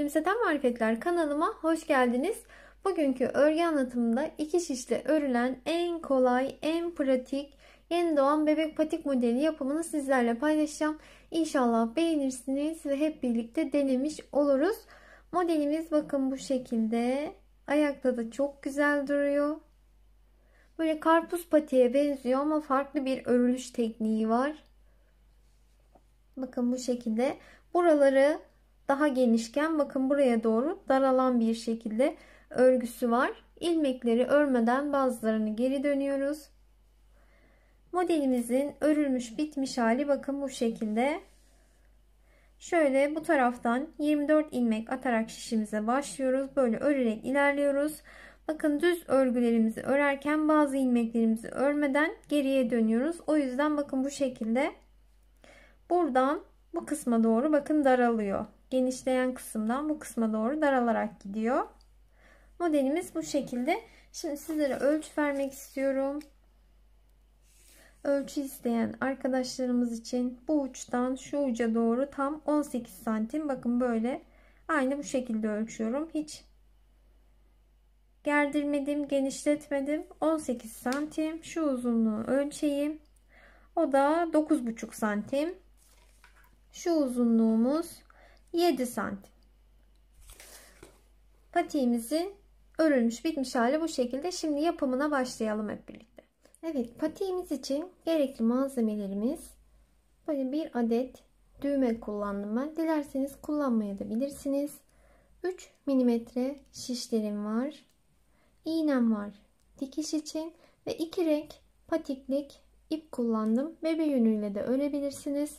Gülümseten Marifetler kanalıma hoş geldiniz. Bugünkü örgü anlatımında 2 şişle örülen en kolay, en pratik yeni doğan bebek patik modeli yapımını sizlerle paylaşacağım. İnşallah beğenirsiniz ve hep birlikte denemiş oluruz. Modelimiz bakın bu şekilde. Ayakta da çok güzel duruyor. Böyle karpuz patiğe benziyor ama farklı bir örülüş tekniği var. Bakın bu şekilde. Buraları daha genişken, bakın buraya doğru daralan bir şekilde örgüsü var. İlmekleri örmeden bazılarını geri dönüyoruz. Modelimizin örülmüş bitmiş hali bakın bu şekilde. Şöyle bu taraftan 24 ilmek atarak şişimize başlıyoruz. Böyle örerek ilerliyoruz. Bakın düz örgülerimizi örerken bazı ilmeklerimizi örmeden geriye dönüyoruz. O yüzden bakın bu şekilde buradan bu kısma doğru bakın daralıyor. Genişleyen kısımdan bu kısma doğru daralarak gidiyor. Modelimiz bu şekilde. Şimdi sizlere ölçü vermek istiyorum. Ölçü isteyen arkadaşlarımız için bu uçtan şu uca doğru tam 18 santim. Bakın böyle aynı bu şekilde ölçüyorum. Hiç gerdirmedim, genişletmedim. 18 santim. Şu uzunluğu ölçeyim. O da 9,5 santim. Şu uzunluğumuz 7 santim. Patiğimizin örülmüş bitmiş hali bu şekilde. Şimdi yapımına başlayalım hep birlikte. Evet, patiğimiz için gerekli malzemelerimiz böyle bir adet düğme kullandım ben. Dilerseniz kullanmaya da bilirsiniz. 3 milimetre şişlerim var. İğnem var dikiş için ve 2 renk patiklik ip kullandım. Bebe yünüyle de örebilirsiniz.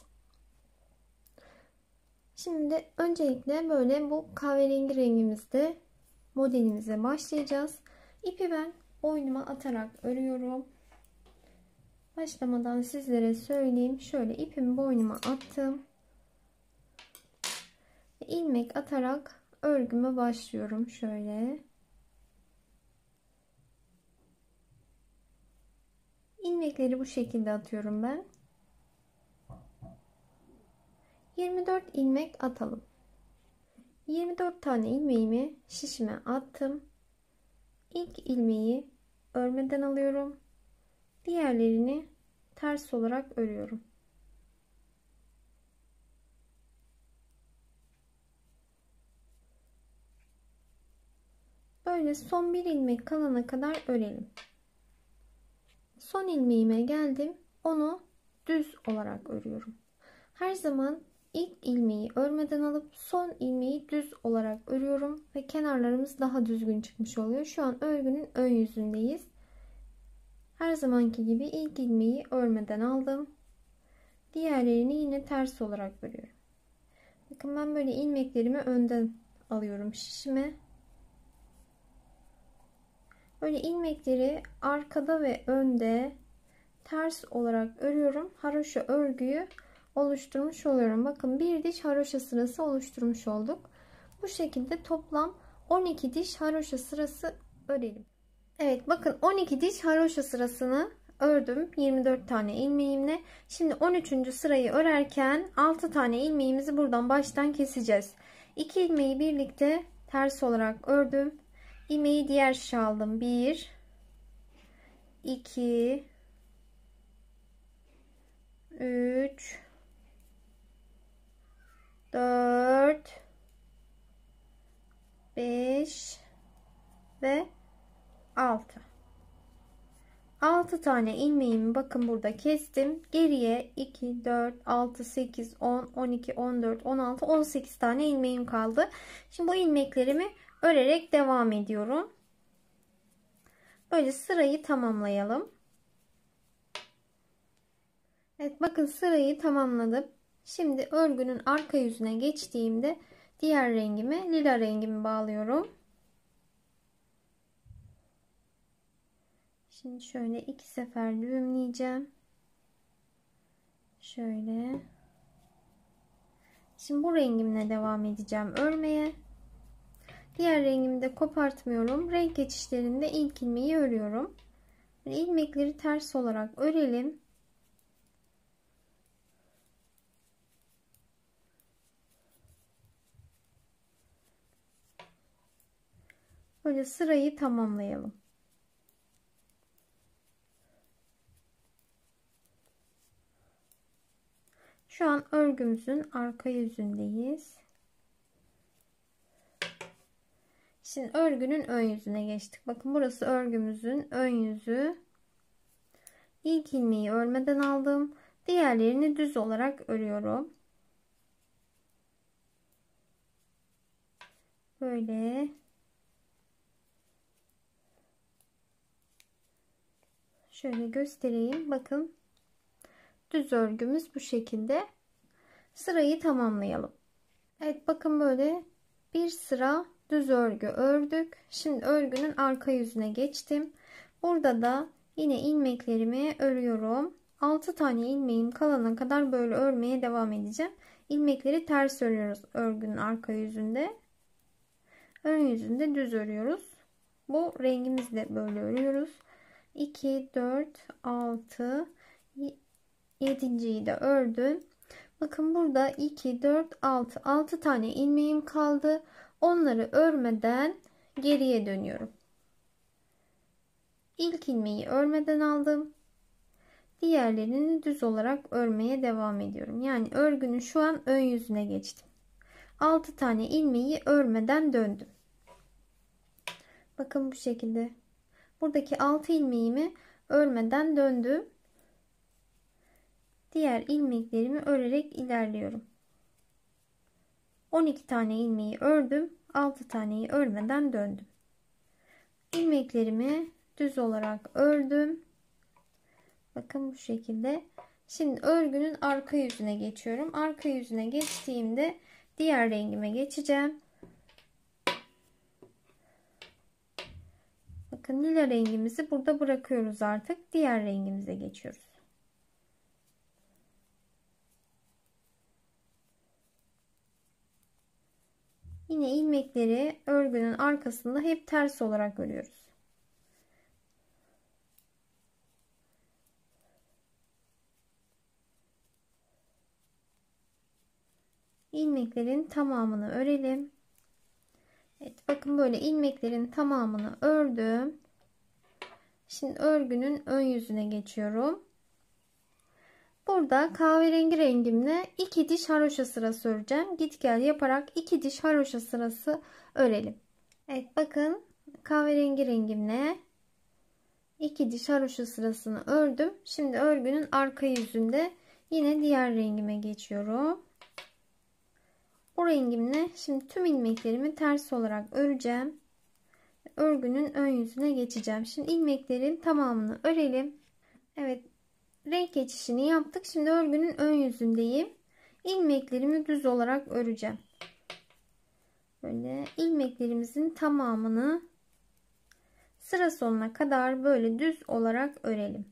Şimdi öncelikle böyle bu kahverengi rengimizde modelimize başlayacağız. İpi ben boynuma atarak örüyorum. Başlamadan sizlere söyleyeyim. Şöyle ipimi boynuma attım. İlmek atarak örgüme başlıyorum. Şöyle. İlmekleri bu şekilde atıyorum ben. 24 ilmek atalım. 24 tane ilmeğimi şişime attım. İlk ilmeği örmeden alıyorum. Diğerlerini ters olarak örüyorum. Böyle son bir ilmek kalana kadar örelim. Son ilmeğime geldim. Onu düz olarak örüyorum. Her zaman ilk ilmeği örmeden alıp son ilmeği düz olarak örüyorum ve kenarlarımız daha düzgün çıkmış oluyor. Şu an örgünün ön yüzündeyiz. Her zamanki gibi ilk ilmeği örmeden aldım. Diğerlerini yine ters olarak örüyorum. Bakın ben böyle ilmeklerimi önden alıyorum şişime. Böyle ilmekleri arkada ve önde ters olarak örüyorum. Haroşa örgüyü oluşturmuş oluyorum. Bakın bir diş haroşa sırası oluşturmuş olduk. Bu şekilde toplam 12 diş haroşa sırası örelim. Evet, bakın 12 diş haroşa sırasını ördüm 24 tane ilmeğimle. Şimdi 13. sırayı örerken 6 tane ilmeğimizi buradan baştan keseceğiz. 2 ilmeği birlikte ters olarak ördüm. İlmeği diğer şişe aldım. 1 2 3 4 5 ve 6 tane ilmeğimi bakın burada kestim. Geriye 2 4 6 8 10 12 14 16 18 tane ilmeğim kaldı. Şimdi bu ilmeklerimi örerek devam ediyorum. Böyle sırayı tamamlayalım. Evet, bakın sırayı tamamladım. Şimdi örgünün arka yüzüne geçtiğimde diğer rengimi, lila rengimi bağlıyorum. Şimdi şöyle 2 sefer düğümleyeceğim. Şöyle. Şimdi bu rengimle devam edeceğim örmeye. Diğer rengimi de kopartmıyorum. Renk geçişlerinde ilk ilmeği örüyorum. İlmekleri ters olarak örelim. Böyle sırayı tamamlayalım. Şu an örgümüzün arka yüzündeyiz. Şimdi örgünün ön yüzüne geçtik. Bakın burası örgümüzün ön yüzü. İlk ilmeği örmeden aldım. Diğerlerini düz olarak örüyorum. Böyle. Şöyle göstereyim. Bakın. Düz örgümüz bu şekilde. Sırayı tamamlayalım. Evet, bakın böyle bir sıra düz örgü ördük. Şimdi örgünün arka yüzüne geçtim. Burada da yine ilmeklerimi örüyorum. 6 tane ilmeğim kalana kadar böyle örmeye devam edeceğim. İlmekleri ters örüyoruz örgünün arka yüzünde. Ön yüzünde düz örüyoruz. Bu rengimizle böyle örüyoruz. 2, 4, 6, 7.'yi de ördüm. Bakın burada 2, 4, 6 tane ilmeğim kaldı. Onları örmeden geriye dönüyorum. İlk ilmeği örmeden aldım. Diğerlerini düz olarak örmeye devam ediyorum. Yani örgünün şu an ön yüzüne geçtim. 6 tane ilmeği örmeden döndüm. Bakın bu şekilde. Buradaki 6 ilmeğimi örmeden döndüm. Diğer ilmeklerimi örerek ilerliyorum. 12 tane ilmeği ördüm. 6 taneyi örmeden döndüm. İlmeklerimi düz olarak ördüm. Bakın bu şekilde. Şimdi örgünün arka yüzüne geçiyorum. Arka yüzüne geçtiğimde diğer rengime geçeceğim. Bakın lila rengimizi burada bırakıyoruz artık. Diğer rengimize geçiyoruz. Yine ilmekleri örgünün arkasında hep ters olarak örüyoruz. İlmeklerin tamamını örelim. Evet, bakın böyle ilmeklerin tamamını ördüm. Şimdi örgünün ön yüzüne geçiyorum. Burada kahverengi rengimle 2 diş haroşa sırası öreceğim. Git gel yaparak 2 diş haroşa sırası örelim. Evet, bakın kahverengi rengimle 2 diş haroşa sırasını ördüm. Şimdi örgünün arka yüzünde yine diğer rengime geçiyorum. Bu rengimle şimdi tüm ilmeklerimi ters olarak öreceğim. Örgünün ön yüzüne geçeceğim. Şimdi ilmeklerin tamamını örelim. Evet, renk geçişini yaptık. Şimdi örgünün ön yüzündeyim. İlmeklerimi düz olarak öreceğim. Böyle ilmeklerimizin tamamını sıra sonuna kadar böyle düz olarak örelim.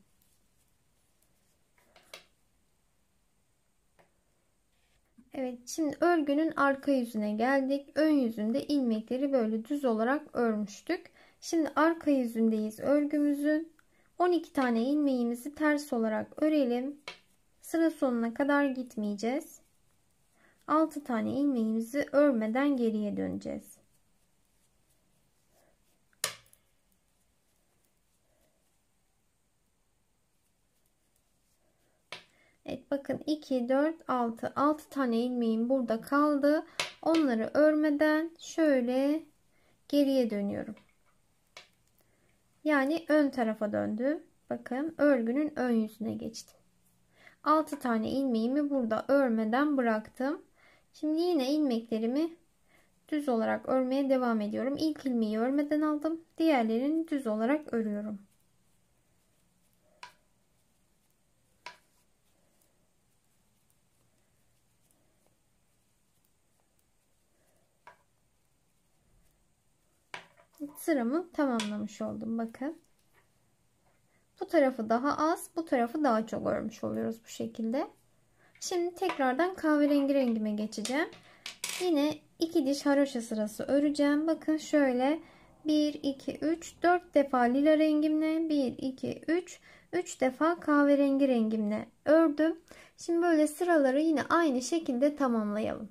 Evet, şimdi örgünün arka yüzüne geldik. Ön yüzünde ilmekleri böyle düz olarak örmüştük. Şimdi arka yüzündeyiz örgümüzün. 12 tane ilmeğimizi ters olarak örelim. Sıra sonuna kadar gitmeyeceğiz. 6 tane ilmeğimizi örmeden geriye döneceğiz. Evet, bakın 2, 4, 6 tane ilmeğim burada kaldı. Onları örmeden şöyle geriye dönüyorum. Yani ön tarafa döndüm. Bakın örgünün ön yüzüne geçtim. 6 tane ilmeğimi burada örmeden bıraktım. Şimdi yine ilmeklerimi düz olarak örmeye devam ediyorum. İlk ilmeği örmeden aldım. Diğerlerini düz olarak örüyorum. Sıramı tamamlamış oldum. Bakın. Bu tarafı daha az, bu tarafı daha çok örmüş oluyoruz bu şekilde. Şimdi tekrardan kahverengi rengime geçeceğim. Yine 2 diş haroşa sırası öreceğim. Bakın şöyle 1, 2, 3, 4 defa lila rengimle 1, 2, 3 defa kahverengi rengimle ördüm. Şimdi böyle sıraları yine aynı şekilde tamamlayalım.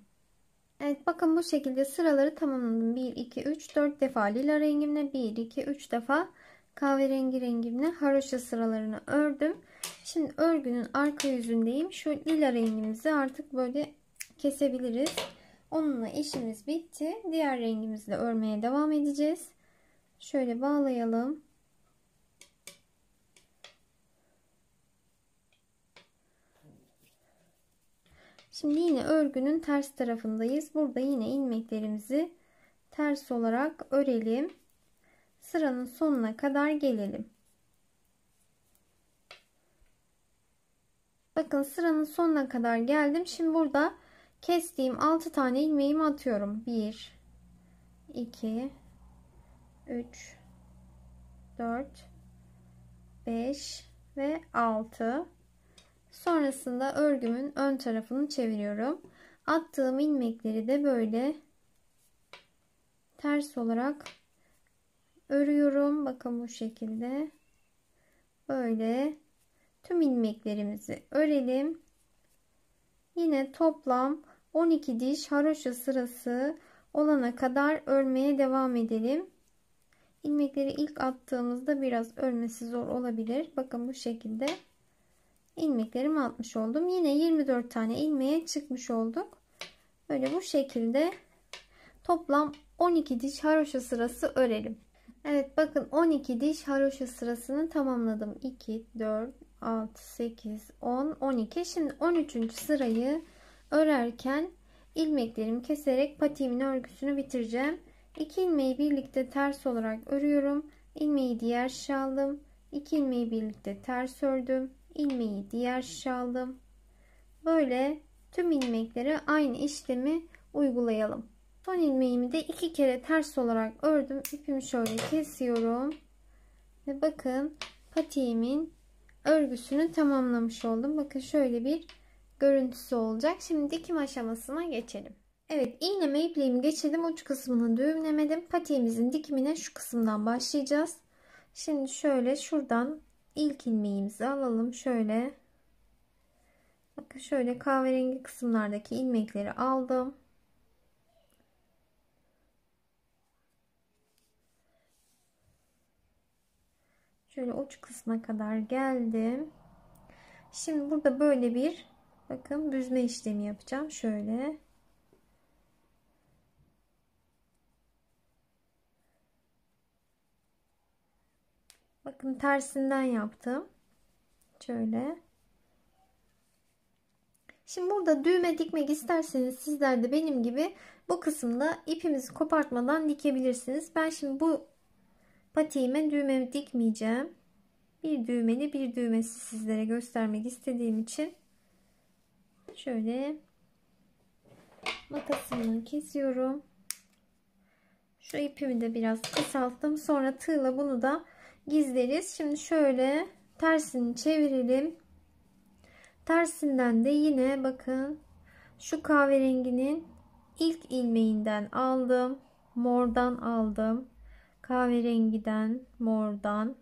Evet, bakın bu şekilde sıraları tamamladım. 1 2 3 4 defa lila rengimle, 1 2 3 defa kahverengi rengimle haroşa sıralarını ördüm. Şimdi örgünün arka yüzündeyim. Şu lila rengimizi artık böyle kesebiliriz. Onunla işimiz bitti. Diğer rengimizle örmeye devam edeceğiz. Şöyle bağlayalım. Şimdi yine örgünün ters tarafındayız. Burada yine ilmeklerimizi ters olarak örelim. Sıranın sonuna kadar gelelim. Bakın sıranın sonuna kadar geldim. Şimdi burada kestiğim 6 tane ilmeğimi atıyorum. 1 2 3 4 5 ve 6. Sonrasında örgümün ön tarafını çeviriyorum. Attığım ilmekleri de böyle ters olarak örüyorum. Bakın bu şekilde. Böyle tüm ilmeklerimizi örelim. Yine toplam 12 diş haroşa sırası olana kadar örmeye devam edelim. İlmekleri ilk attığımızda biraz örmesi zor olabilir. Bakın bu şekilde ilmeklerimi atmış oldum. Yine 24 tane ilmeğe çıkmış olduk. Böyle bu şekilde toplam 12 diş haroşa sırası örelim. Evet, bakın 12 diş haroşa sırasını tamamladım. 2 4 6 8 10 12. Şimdi 13. sırayı örerken ilmeklerimi keserek patiğimin örgüsünü bitireceğim. 2 ilmeği birlikte ters olarak örüyorum. İlmeği diğer şişe aldım. 2 ilmeği birlikte ters ördüm. İlmeği diğer şişe aldım. Böyle tüm ilmeklere aynı işlemi uygulayalım. Son ilmeğimi de 2 kere ters olarak ördüm. İpimi şöyle kesiyorum. Ve bakın patiğimin örgüsünü tamamlamış oldum. Bakın şöyle bir görüntüsü olacak. Şimdi dikim aşamasına geçelim. Evet, iğneme ipliğimi geçirdim. Uç kısmını düğümlemedim. Patiğimizin dikimine şu kısımdan başlayacağız. Şimdi şöyle şuradan ilk ilmeğimizi alalım. Şöyle. Bakın şöyle kahverengi kısımlardaki ilmekleri aldım. Şöyle uç kısmına kadar geldim. Şimdi burada böyle bir bakın büzme işlemi yapacağım. Şöyle. Bakın tersinden yaptım. Şöyle. Şimdi burada düğme dikmek isterseniz sizler de benim gibi bu kısımda ipimizi kopartmadan dikebilirsiniz. Ben şimdi bu patiğime düğme dikmeyeceğim. Bir düğmeli bir düğmesiz sizlere göstermek istediğim için şöyle makasımla kesiyorum. Şu ipimi de biraz kısalttım. Sonra tığla bunu da gizleriz. Şimdi şöyle tersini çevirelim. Tersinden de yine bakın şu kahverenginin ilk ilmeğinden aldım. Mordan aldım. Kahverengiden, mordan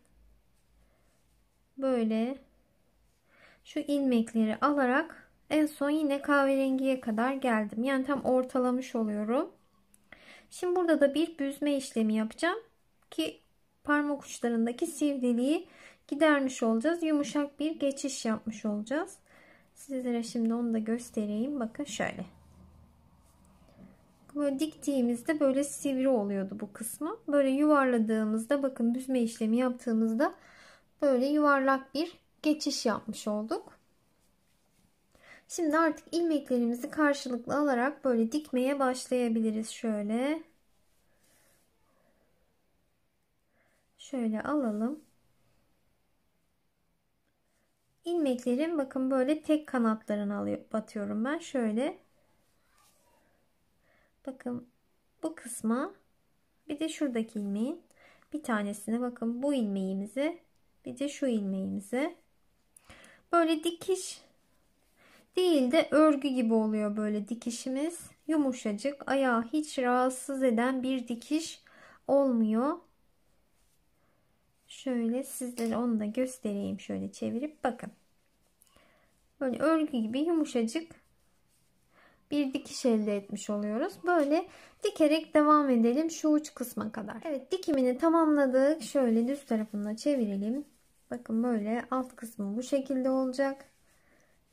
böyle şu ilmekleri alarak en son yine kahverengiye kadar geldim. Yani tam ortalamış oluyorum. Şimdi burada da bir büzme işlemi yapacağım ki parmak uçlarındaki sivriliği gidermiş olacağız. Yumuşak bir geçiş yapmış olacağız. Sizlere şimdi onu da göstereyim. Bakın şöyle. Böyle diktiğimizde böyle sivri oluyordu bu kısmı. Böyle yuvarladığımızda bakın büzme işlemi yaptığımızda böyle yuvarlak bir geçiş yapmış olduk. Şimdi artık ilmeklerimizi karşılıklı alarak böyle dikmeye başlayabiliriz. Şöyle. Şöyle alalım. İlmeklerin bakın böyle tek kanatlarını batıyorum ben. Şöyle. Bakın bu kısma bir de şuradaki ilmeğin bir tanesine bakın bu ilmeğimizi bir de şu ilmeğimizi böyle dikiş değil de örgü gibi oluyor böyle dikişimiz. Yumuşacık, ayağı hiç rahatsız eden bir dikiş olmuyor. Şöyle sizlere onu da göstereyim, şöyle çevirip bakın. Böyle örgü gibi yumuşacık bir dikiş elde etmiş oluyoruz. Böyle dikerek devam edelim şu uç kısma kadar. Evet, dikimini tamamladık. Şöyle düz tarafına çevirelim. Bakın böyle alt kısmı bu şekilde olacak.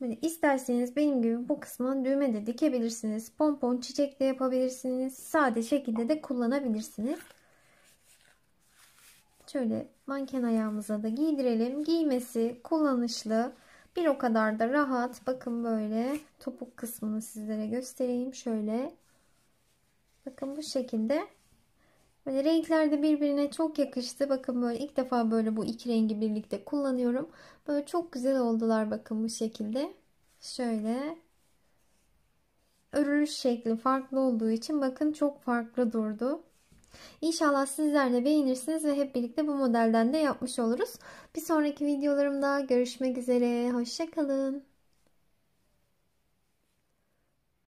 Böyle isterseniz benim gibi bu kısmına düğme de dikebilirsiniz. Pompon, çiçek de yapabilirsiniz. Sade şekilde de kullanabilirsiniz. Şöyle manken ayağımıza da giydirelim. Giymesi kullanışlı. Bir o kadar da rahat. Bakın böyle topuk kısmını sizlere göstereyim. Şöyle. Bakın bu şekilde. Böyle renkler de birbirine çok yakıştı. Bakın böyle ilk defa böyle bu iki rengi birlikte kullanıyorum. Böyle çok güzel oldular bakın bu şekilde. Şöyle. Örülüş şekli farklı olduğu için bakın çok farklı durdu. İnşallah sizler de beğenirsiniz ve hep birlikte bu modelden de yapmış oluruz. Bir sonraki videolarımda görüşmek üzere. Hoşça kalın.